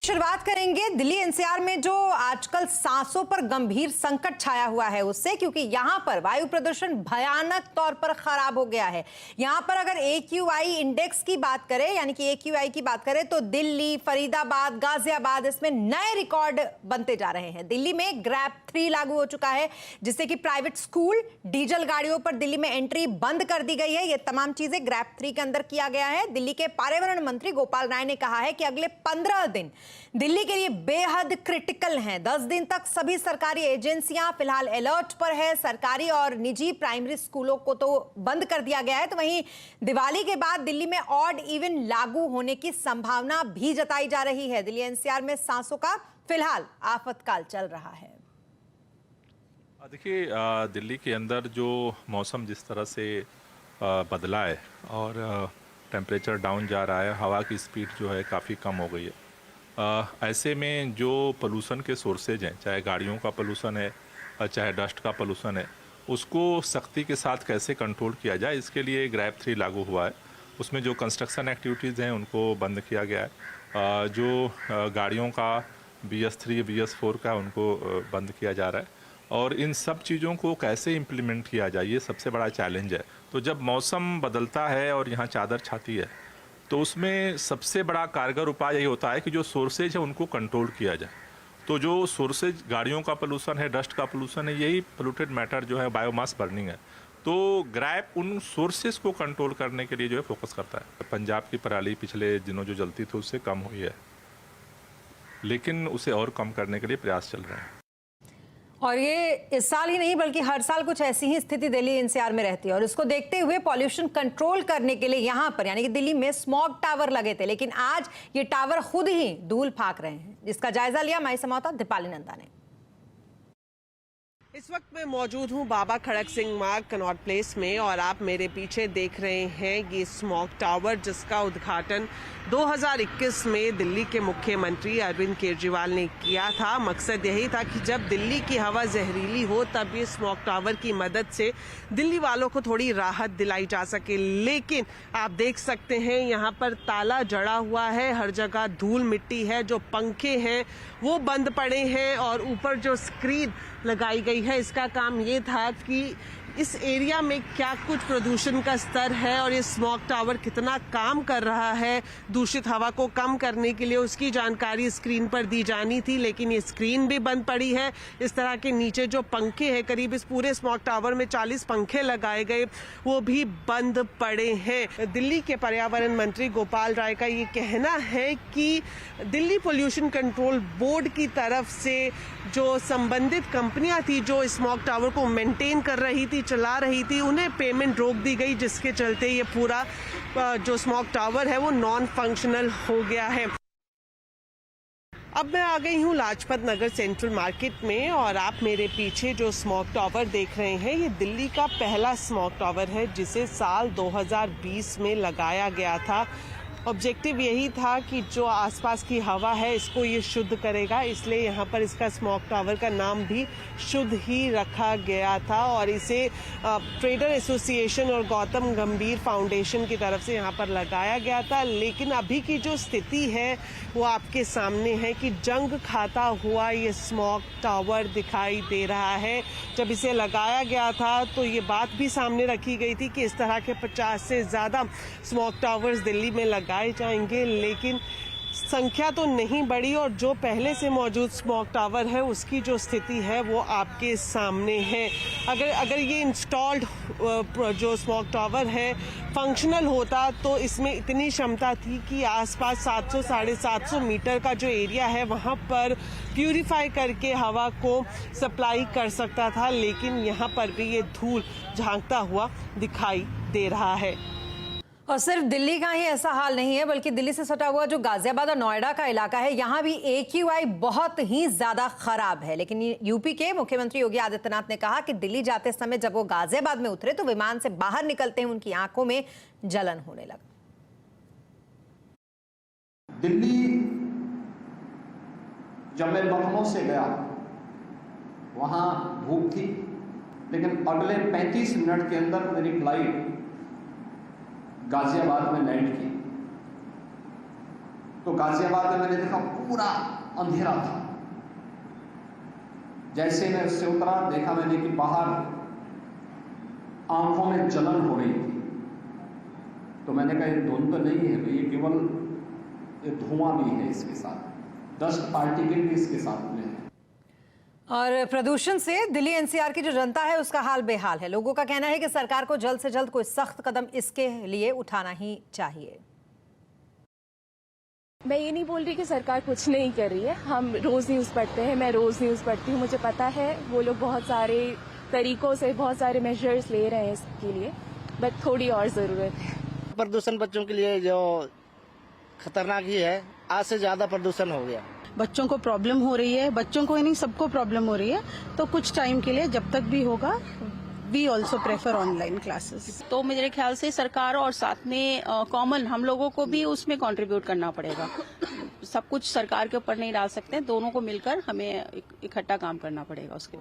शुरुआत करेंगे दिल्ली एनसीआर में जो आजकल सांसों पर गंभीर संकट छाया हुआ है उससे, क्योंकि यहां पर वायु प्रदूषण भयानक तौर पर खराब हो गया है। यहां पर अगर AQI इंडेक्स की बात करें, यानी कि AQI की बात करें, तो दिल्ली, फरीदाबाद, गाजियाबाद इसमें नए रिकॉर्ड बनते जा रहे हैं। दिल्ली में ग्रैप 3 लागू हो चुका है, जिससे कि प्राइवेट स्कूल, डीजल गाड़ियों पर दिल्ली में एंट्री बंद कर दी गई है। ये तमाम चीजें ग्रैप 3 के अंदर किया गया है। दिल्ली के पर्यावरण मंत्री गोपाल राय ने कहा है कि अगले 15 दिन दिल्ली के लिए बेहद क्रिटिकल हैं। 10 दिन तक सभी सरकारी एजेंसियां फिलहाल अलर्ट पर है। सरकारी और निजी प्राइमरी स्कूलों को तो बंद कर दिया गया है, तो वहीं दिवाली के बाद दिल्ली में ऑड इवन लागू होने की संभावना भी जताई जा रही है। दिल्ली एनसीआर में सांसों का फिलहाल आफतकाल चल रहा है। देखिए, दिल्ली के अंदर जो मौसम जिस तरह से बदला है और टेम्परेचर डाउन जा रहा है, हवा की स्पीड जो है काफ़ी कम हो गई है। ऐसे में जो पोल्यूशन के सोर्सेज हैं, चाहे गाड़ियों का पोल्यूशन है चाहे डस्ट का पोल्यूशन है, उसको सख्ती के साथ कैसे कंट्रोल किया जाए, इसके लिए ग्रैप 3 लागू हुआ है। उसमें जो कंस्ट्रक्शन एक्टिविटीज़ हैं उनको बंद किया गया है। जो गाड़ियों का BS3 BS4 का उनको बंद किया जा रहा है। और इन सब चीज़ों को कैसे इम्प्लीमेंट किया जाए, ये सबसे बड़ा चैलेंज है। तो जब मौसम बदलता है और यहाँ चादर छाती है, तो उसमें सबसे बड़ा कारगर उपाय यही होता है कि जो सोर्सेज है उनको कंट्रोल किया जाए। तो जो सोर्सेज गाड़ियों का पोल्यूशन है, डस्ट का पोल्यूशन है, यही पोल्यूटेड मैटर जो है बायोमास बर्निंग है। तो ग्रैप उन सोर्सेज को कंट्रोल करने के लिए जो है फोकस करता है। पंजाब की पराली पिछले दिनों जो जलती थी उससे कम हुई है, लेकिन उसे और कम करने के लिए प्रयास चल रहे हैं। और ये इस साल ही नहीं बल्कि हर साल कुछ ऐसी ही स्थिति दिल्ली एनसीआर में रहती है, और इसको देखते हुए पॉल्यूशन कंट्रोल करने के लिए यहां पर यानी कि दिल्ली में स्मॉग टावर लगे थे, लेकिन आज ये टावर खुद ही धूल फाक रहे हैं, जिसका जायजा लिया हमारी संवाददाता दीपाली नंदा ने। इस वक्त मैं मौजूद हूं बाबा खड़क सिंह मार्ग कनॉट प्लेस में, और आप मेरे पीछे देख रहे हैं ये स्मॉग टावर, जिसका उद्घाटन 2021 में दिल्ली के मुख्यमंत्री अरविंद केजरीवाल ने किया था। मकसद यही था कि जब दिल्ली की हवा जहरीली हो तब ये स्मॉग टावर की मदद से दिल्ली वालों को थोड़ी राहत दिलाई जा सके। लेकिन आप देख सकते हैं यहाँ पर ताला जड़ा हुआ है, हर जगह धूल मिट्टी है, जो पंखे हैं वो बंद पड़े हैं, और ऊपर जो स्क्रीन लगाई गई है इसका काम ये था कि इस एरिया में क्या कुछ प्रदूषण का स्तर है और ये स्मॉग टावर कितना काम कर रहा है दूषित हवा को कम करने के लिए, उसकी जानकारी स्क्रीन पर दी जानी थी। लेकिन ये स्क्रीन भी बंद पड़ी है। इस तरह के नीचे जो पंखे हैं, करीब इस पूरे स्मॉग टावर में 40 पंखे लगाए गए, वो भी बंद पड़े हैं। दिल्ली के पर्यावरण मंत्री गोपाल राय का ये कहना है कि दिल्ली पोल्यूशन कंट्रोल बोर्ड की तरफ से जो संबंधित कंपनियां थी जो स्मॉग टावर को मेंटेन कर रही थी, चला रही थी, उन्हें पेमेंट रोक दी गई, जिसके चलते ये पूरा जो स्मॉग टावर है वो नॉन फंक्शनल हो गया है। अब मैं आ गई हूँ लाजपत नगर सेंट्रल मार्केट में, और आप मेरे पीछे जो स्मॉग टावर देख रहे हैं ये दिल्ली का पहला स्मॉग टावर है, जिसे साल 2020 में लगाया गया था। ऑब्जेक्टिव यही था कि जो आसपास की हवा है इसको ये शुद्ध करेगा, इसलिए यहाँ पर इसका स्मॉग टावर का नाम भी शुद्ध ही रखा गया था। और इसे ट्रेडर एसोसिएशन और गौतम गंभीर फाउंडेशन की तरफ से यहाँ पर लगाया गया था। लेकिन अभी की जो स्थिति है वो आपके सामने है कि जंग खाता हुआ ये स्मॉग टावर दिखाई दे रहा है। जब इसे लगाया गया था तो ये बात भी सामने रखी गई थी कि इस तरह के 50 से ज़्यादा स्मॉग टावर्स दिल्ली में लगाए जाएंगे, लेकिन संख्या तो नहीं बढ़ी, और जो पहले से मौजूद स्मॉग टावर है उसकी जो स्थिति है वो आपके सामने है। अगर ये इंस्टॉल्ड जो स्मॉग टावर है फंक्शनल होता तो इसमें इतनी क्षमता थी कि आसपास 700 साढ़े 700 मीटर का जो एरिया है वहाँ पर प्यूरिफाई करके हवा को सप्लाई कर सकता था। लेकिन यहाँ पर भी ये धूल झांकता हुआ दिखाई दे रहा है। और सिर्फ दिल्ली का ही ऐसा हाल नहीं है, बल्कि दिल्ली से सटा हुआ जो गाजियाबाद और नोएडा का इलाका है, यहाँ भी AQI बहुत ही ज्यादा खराब है। लेकिन यूपी के मुख्यमंत्री योगी आदित्यनाथ ने कहा कि दिल्ली जाते समय जब वो गाजियाबाद में उतरे तो विमान से बाहर निकलते हैं उनकी आंखों में जलन होने लगा। दिल्ली जब मैं लखनऊ से गया, वहां धूप थी, लेकिन अगले 35 मिनट के अंदर मेरी फ्लाइट गाजियाबाद में लैंड की। तो गाजियाबाद में मैंने देखा पूरा अंधेरा था। जैसे मैं उससे उतरा, देखा मैंने कि बाहर आंखों में जलन हो रही थी। तो मैंने कहा ये धुंध नहीं है, ये केवल ये धुआं भी है इसके साथ, डस्ट पार्टिकल भी इसके साथ में है। और प्रदूषण से दिल्ली एनसीआर की जो जनता है उसका हाल बेहाल है। लोगों का कहना है कि सरकार को जल्द से जल्द कोई सख्त कदम इसके लिए उठाना ही चाहिए। मैं ये नहीं बोल रही कि सरकार कुछ नहीं कर रही है। हम रोज न्यूज़ पढ़ते हैं, मैं रोज न्यूज़ पढ़ती हूँ, मुझे पता है वो लोग बहुत सारे तरीकों से बहुत सारे मेजर्स ले रहे हैं इसके लिए, बट थोड़ी और ज़रूरत है। प्रदूषण बच्चों के लिए जो खतरनाक ही है, आज से ज्यादा प्रदूषण हो गया। बच्चों को प्रॉब्लम हो रही है, बच्चों को ही नहीं सबको प्रॉब्लम हो रही है, तो कुछ टाइम के लिए जब तक भी होगा we also prefer online classes. तो मेरे ख्याल से सरकार और साथ में कॉमन हम लोगों को भी उसमें कंट्रीब्यूट करना पड़ेगा। सब कुछ सरकार के ऊपर नहीं डाल सकते, दोनों को मिलकर हमें इकट्ठा काम करना पड़ेगा उसके।